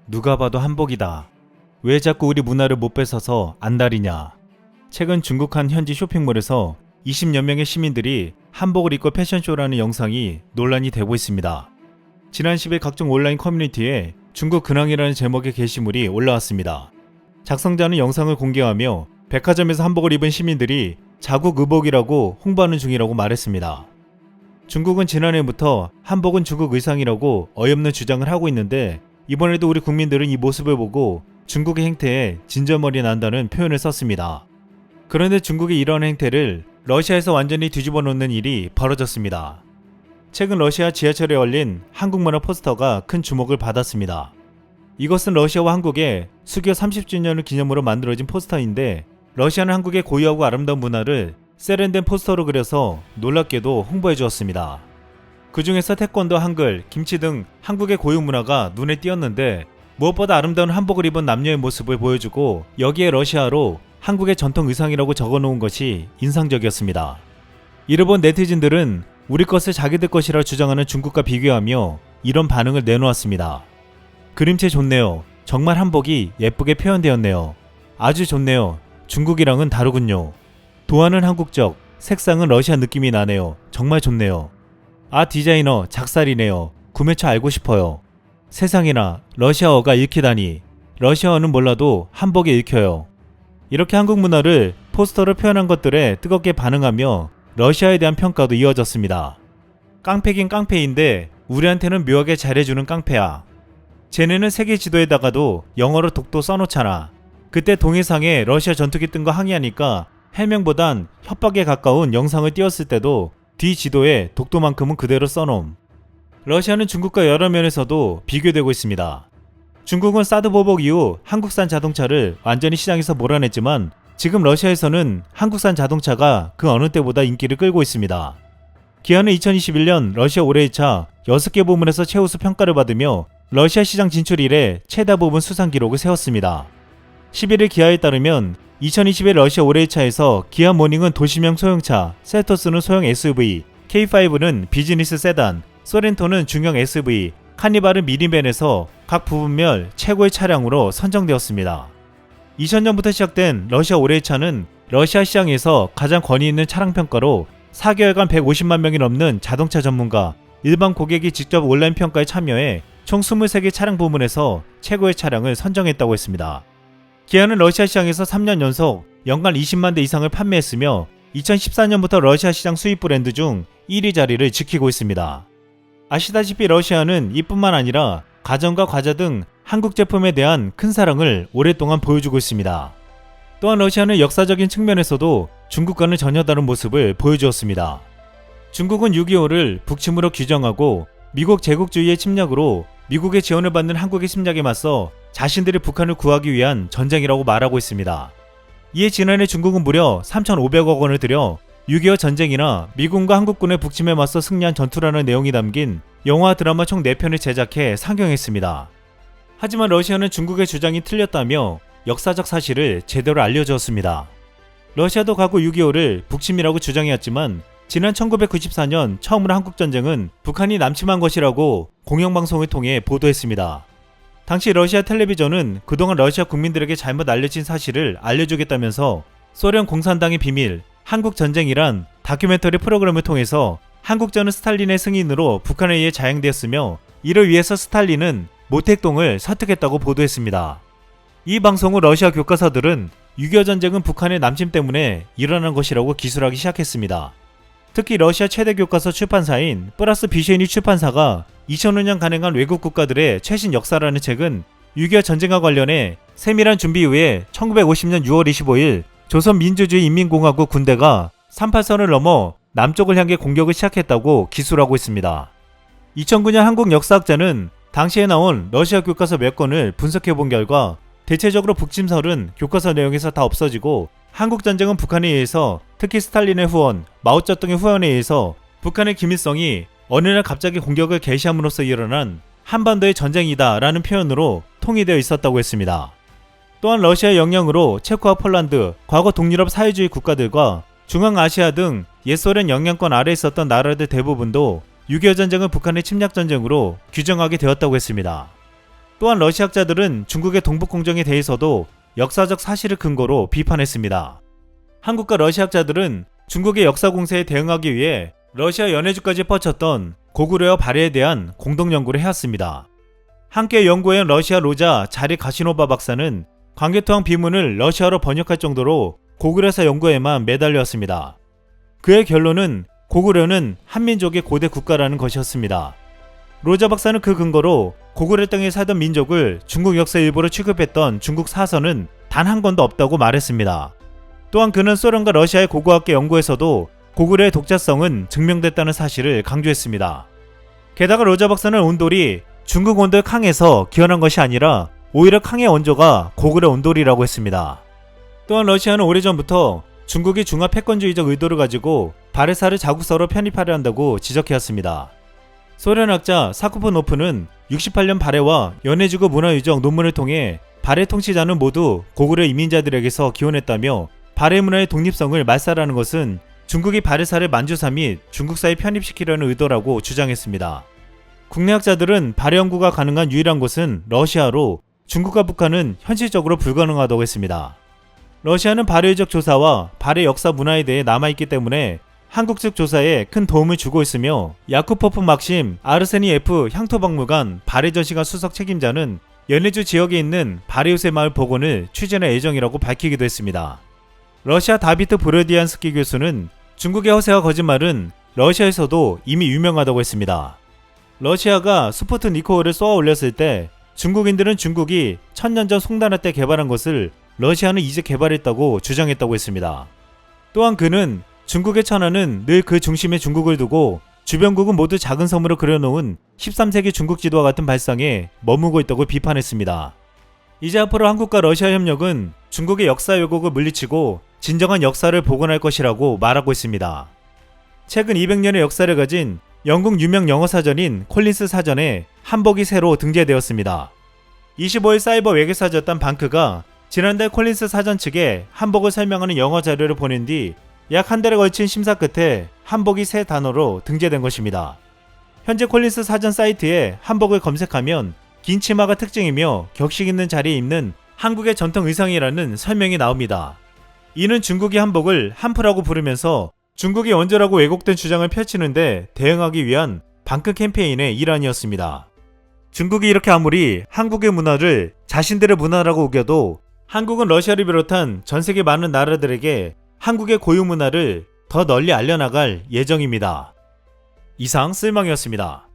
누가 봐도 한복이다. 왜 자꾸 우리 문화를 못 뺏어서 안달이냐. 최근 중국 한 현지 쇼핑몰에서 20여 명의 시민들이 한복을 입고 패션쇼라는 영상이 논란이 되고 있습니다. 지난 10일 각종 온라인 커뮤니티에 중국 근황이라는 제목의 게시물이 올라왔습니다. 작성자는 영상을 공개하며 백화점에서 한복을 입은 시민들이 자국 의복이라고 홍보하는 중이라고 말했습니다. 중국은 지난해부터 한복은 중국 의상이라고 어이없는 주장을 하고 있는데 이번에도 우리 국민들은 이 모습을 보고 중국의 행태에 진절머리 난다는 표현을 썼습니다. 그런데 중국의 이런 행태를 러시아에서 완전히 뒤집어 놓는 일이 벌어졌습니다. 최근 러시아 지하철에 올린 한국 문화 포스터가 큰 주목을 받았습니다. 이것은 러시아와 한국의 수교 30주년을 기념으로 만들어진 포스터인데 러시아는 한국의 고유하고 아름다운 문화를 세련된 포스터로 그려서 놀랍게도 홍보해 주었습니다. 그 중에서 태권도, 한글, 김치 등 한국의 고유 문화가 눈에 띄었는데 무엇보다 아름다운 한복을 입은 남녀의 모습을 보여주고 여기에 러시아로 한국의 전통 의상이라고 적어놓은 것이 인상적이었습니다. 이를 본 네티즌들은 우리 것을 자기들 것이라 주장하는 중국과 비교하며 이런 반응을 내놓았습니다. 그림체 좋네요. 정말 한복이 예쁘게 표현되었네요. 아주 좋네요. 중국이랑은 다르군요. 도안은 한국적, 색상은 러시아 느낌이 나네요. 정말 좋네요. 아, 디자이너 작살이네요. 구매처 알고 싶어요. 세상에나 러시아어가 읽히다니. 러시아어는 몰라도 한복에 읽혀요. 이렇게 한국 문화를 포스터로 표현한 것들에 뜨겁게 반응하며 러시아에 대한 평가도 이어졌습니다. 깡패긴 깡패인데 우리한테는 묘하게 잘해주는 깡패야. 쟤네는 세계 지도에다가도 영어로 독도 써놓잖아. 그때 동해상에 러시아 전투기 뜬 거 항의하니까 해명보단 협박에 가까운 영상을 띄웠을 때도 뒤 지도에 독도만큼은 그대로 써놓음. 러시아는 중국과 여러 면에서도 비교되고 있습니다. 중국은 사드 보복 이후 한국산 자동차를 완전히 시장에서 몰아냈지만 지금 러시아에서는 한국산 자동차가 그 어느 때보다 인기를 끌고 있습니다. 기아는 2021년 러시아 올해의 차 6개 부문에서 최우수 평가를 받으며 러시아 시장 진출 이래 최다 부분 수상 기록을 세웠습니다. 11일 기아에 따르면 2021 러시아 올해의 차에서 기아 모닝은 도시명 소형차, 셀토스는 소형 SUV, K5는 비즈니스 세단, 소렌토는 중형 SUV, 카니발은 미니밴에서 각 부분별 최고의 차량으로 선정되었습니다. 2000년부터 시작된 러시아 올해의 차는 러시아 시장에서 가장 권위 있는 차량 평가로 4개월간 150만 명이 넘는 자동차 전문가, 일반 고객이 직접 온라인 평가에 참여해 총 23개 차량 부문에서 최고의 차량을 선정했다고 했습니다. 기아는 러시아 시장에서 3년 연속 연간 20만 대 이상을 판매했으며 2014년부터 러시아 시장 수입 브랜드 중 1위 자리를 지키고 있습니다. 아시다시피 러시아는 이뿐만 아니라 가전과 과자 등 한국 제품에 대한 큰 사랑을 오랫동안 보여주고 있습니다. 또한 러시아는 역사적인 측면에서도 중국과는 전혀 다른 모습을 보여주었습니다. 중국은 6.25를 북침으로 규정하고 미국 제국주의의 침략으로 미국의 지원을 받는 한국의 침략에 맞서 자신들이 북한을 구하기 위한 전쟁이라고 말하고 있습니다. 이에 지난해 중국은 무려 3,500억 원을 들여 6.25 전쟁이나 미군과 한국군의 북침에 맞서 승리한 전투라는 내용이 담긴 영화 드라마 총 4편을 제작해 상영했습니다. 하지만 러시아는 중국의 주장이 틀렸다며 역사적 사실을 제대로 알려주었습니다. 러시아도 과거 6.25를 북침이라고 주장해왔지만 지난 1994년 처음으로 한국전쟁은 북한이 남침한 것이라고 공영방송을 통해 보도했습니다. 당시 러시아 텔레비전은 그동안 러시아 국민들에게 잘못 알려진 사실을 알려주겠다면서 소련 공산당의 비밀, 한국전쟁이란 다큐멘터리 프로그램을 통해서 한국전은 스탈린의 승인으로 북한에 의해 자행되었으며 이를 위해서 스탈린은 모택동을 설득했다고 보도했습니다. 이 방송 후 러시아 교과서들은 6.25 전쟁은 북한의 남침 때문에 일어난 것이라고 기술하기 시작했습니다. 특히 러시아 최대 교과서 출판사인 플러스 비쉐니 출판사가 2005년 간행한 외국 국가들의 최신 역사라는 책은 6.25 전쟁과 관련해 세밀한 준비 이후에 1950년 6월 25일 조선민주주의인민공화국 군대가 38선을 넘어 남쪽을 향해 공격을 시작했다고 기술하고 있습니다. 2009년 한국 역사학자는 당시에 나온 러시아 교과서 몇 권을 분석해본 결과 대체적으로 북침설은 교과서 내용에서 다 없어지고 한국전쟁은 북한에 의해서 특히 스탈린의 후원, 마오쩌둥의 후원에 의해서 북한의 김일성이 어느 날 갑자기 공격을 개시함으로써 일어난 한반도의 전쟁이다 라는 표현으로 통일되어 있었다고 했습니다. 또한 러시아의 영향으로 체코와 폴란드, 과거 동유럽 사회주의 국가들과 중앙아시아 등 옛소련 영향권 아래에 있었던 나라들 대부분도 6.25 전쟁을 북한의 침략전쟁으로 규정하게 되었다고 했습니다. 또한 러시아학자들은 중국의 동북공정에 대해서도 역사적 사실을 근거로 비판했습니다. 한국과 러시아학자들은 중국의 역사 공세에 대응하기 위해 러시아 연해주까지 뻗쳤던 고구려와 발해에 대한 공동 연구를 해왔습니다. 함께 연구해온 러시아 로자 자리 가시노바 박사는 광개토항 비문을 러시아로 번역할 정도로 고구려사 연구에만 매달렸습니다. 그의 결론은 고구려는 한민족의 고대 국가라는 것이었습니다. 로자 박사는 그 근거로 고구려 땅에 살던 민족을 중국 역사 일부로 취급했던 중국 사서는 단 한 권도 없다고 말했습니다. 또한 그는 소련과 러시아의 고고학계 연구에서도 고구려의 독자성은 증명됐다는 사실을 강조했습니다. 게다가 로자 박사는 온돌이 중국 온돌 캉에서 기원한 것이 아니라 오히려 캉의 원조가 고구려 온돌이라고 했습니다. 또한 러시아는 오래전부터 중국이 중화 패권주의적 의도를 가지고 바레사를 자국서로 편입하려 한다고 지적해왔습니다. 소련학자 사쿠포노프는 68년 발해와 연해주거 문화유적 논문을 통해 발해 통치자는 모두 고구려 이민자들에게서 기원했다며 발해 문화의 독립성을 말살하는 것은 중국이 바레사를 만주사 및 중국사에 편입시키려는 의도라고 주장했습니다. 국내 학자들은 발해 연구가 가능한 유일한 곳은 러시아로 중국과 북한은 현실적으로 불가능하다고 했습니다. 러시아는 발해유적 조사와 발해 역사 문화에 대해 남아있기 때문에 한국 측 조사에 큰 도움을 주고 있으며 야쿠포프 막심 아르세니 F 향토박물관 발해전시관 수석 책임자는 연해주 지역에 있는 발해요새 마을 복원을 추진할 예정이라고 밝히기도 했습니다. 러시아 다비트 브로디안스키 교수는 중국의 허세와 거짓말은 러시아에서도 이미 유명하다고 했습니다. 러시아가 스푸트니크를 쏘아 올렸을 때 중국인들은 중국이 1000년 전 송단화 때 개발한 것을 러시아는 이제 개발했다고 주장했다고 했습니다. 또한 그는 중국의 천하는 늘 그 중심에 중국을 두고 주변국은 모두 작은 섬으로 그려놓은 13세기 중국 지도와 같은 발상에 머무고 있다고 비판했습니다. 이제 앞으로 한국과 러시아 협력은 중국의 역사 왜곡을 물리치고 진정한 역사를 복원할 것이라고 말하고 있습니다. 최근 200년의 역사를 가진 영국 유명 영어 사전인 콜린스 사전에 한복이 새로 등재되었습니다. 25일 사이버 외계사전단 방크가 지난달 콜린스 사전 측에 한복을 설명하는 영어 자료를 보낸 뒤 약 한 달에 걸친 심사 끝에 한복이 새 단어로 등재된 것입니다. 현재 콜린스 사전 사이트에 한복을 검색하면 긴 치마가 특징이며 격식 있는 자리에 입는 한국의 전통 의상이라는 설명이 나옵니다. 이는 중국이 한복을 한프라고 부르면서 중국이 원조라고 왜곡된 주장을 펼치는데 대응하기 위한 방크 캠페인의 일환이었습니다. 중국이 이렇게 아무리 한국의 문화를 자신들의 문화라고 우겨도 한국은 러시아를 비롯한 전 세계 많은 나라들에게 한국의 고유 문화를 더 널리 알려나갈 예정입니다. 이상 쓸망이었습니다.